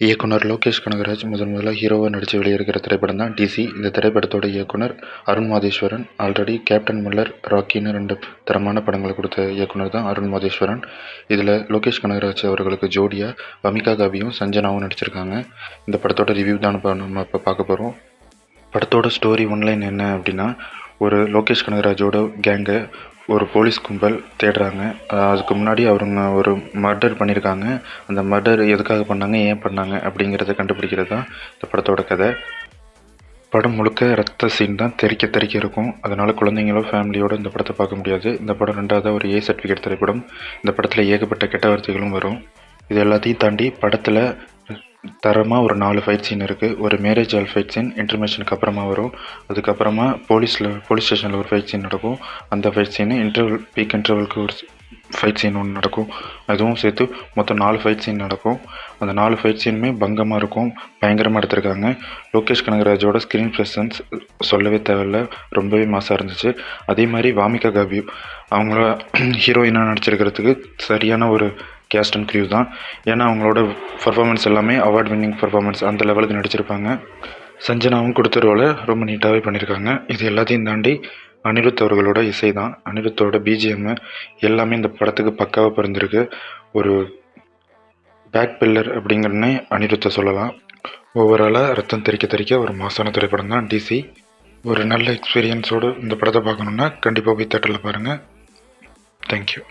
இயக்குனர் லோகேஷ் கனகராஜ் முதல்ல ஹீரோவா நடிச்சு வெளியிருக்கிற திரைப்படம் தான் டிசி. இந்த திரைப்படத்தோட இயக்குனர் அருண் மாதேஸ்வரன். ஆல்ரெடி கேப்டன் மில்லர், ராக்கின்னு 2 தரமான படங்களை கொடுத்த இயக்குனர் தான் அருண் மாதேஸ்வரன். இதில் லோகேஷ் கனகராஜ் அவர்களுக்கு ஜோடியா வமிகா காவியும் சஞ்சனாவும் நடிச்சிருக்காங்க. இந்த படத்தோட ரிவ்யூ தான் நம்ம இப்போ பார்க்க போகிறோம். படத்தோட ஸ்டோரி ஒன்லைன் என்ன அப்படின்னா, ஒரு லோகேஷ் கனகராஜோட கேங்கை ஒரு போலீஸ் கும்பல் தேடுறாங்க. அதுக்கு முன்னாடி அவங்க ஒரு மர்டர் பண்ணியிருக்காங்க. அந்த மர்டர் எதுக்காக பண்ணாங்க, ஏன் பண்ணாங்க அப்படிங்கிறத கண்டுபிடிக்கிறது தான் இந்த படத்தோட கதை. படம் முழுக்க ரத்த சீன் தான் தெறிக்க இருக்கும். அதனால் குழந்தைங்களோ ஃபேமிலியோடு இந்த படத்தை பார்க்க முடியாது. இந்த படம் 2வது ஒரு ஏ சர்டிஃபிகேட் திரைப்படம். இந்த படத்தில் ஏகப்பட்ட கெட்ட வார்த்தைகளும் வரும். இது எல்லாத்தையும் தாண்டி படத்தில் தரமாக ஒரு 4 ஃபைட் சீன் இருக்குது. ஒரு மேரேஜ் ஹால் ஃபைட் சீன் இன்டர்மேஷனுக்கு அப்புறமா வரும். அதுக்கப்புறமா போலீஸ் ஸ்டேஷனில் ஒரு ஃபைட் சீன் நடக்கும். அந்த ஃபைட் சீனு பீக் இன்டர்வலுக்கு ஒரு ஃபைட் சீன் ஒன்று நடக்கும். அதுவும் சேர்த்து மொத்தம் 4 ஃபைட் சீன் நடக்கும். அந்த 4 ஃபைட் சீனுமே பங்கமாக இருக்கும். பயங்கரமாக எடுத்திருக்காங்க. லோகேஷ் கனகராஜோட ஸ்க்ரீன் ப்ரெசன்ஸ் சொல்லவே தேவையில்லை, ரொம்பவே மாசாக இருந்துச்சு. அதே மாதிரி வாமிகா காவியூ அவங்கள ஹீரோயினாக நடிச்சிருக்கிறதுக்கு சரியான ஒரு கேஸ்ட் அண்ட் க்ரியூ தான். ஏன்னா அவங்களோட பர்ஃபார்மன்ஸ் எல்லாமே அவார்ட் வின்னிங் பர்ஃபார்மன்ஸ், அந்த லெவலுக்கு நடிச்சிருப்பாங்க. சஞ்சனாவும் கொடுத்த ரோலை ரொம்ப நீட்டாகவே பண்ணியிருக்காங்க. இது எல்லாத்தையும் தாண்டி அனிருத் அவர்களோட இசை தான். அனிருத்தோட பிஜிஎம் எல்லாமே இந்த படத்துக்கு பக்காவாக பிறந்திருக்கு. ஒரு பேக் பில்லர் அப்படிங்கிறனே அனிருத்தை சொல்லலாம். ஓவராலாக ரத்தம் தெறிக்க ஒரு மாசான திரைப்படம் தான் டிசி. ஒரு நல்ல எக்ஸ்பீரியன்ஸோடு இந்த படத்தை பார்க்கணுன்னா கண்டிப்பாக போய் தேட்டரில் பாருங்கள். தேங்க்யூ.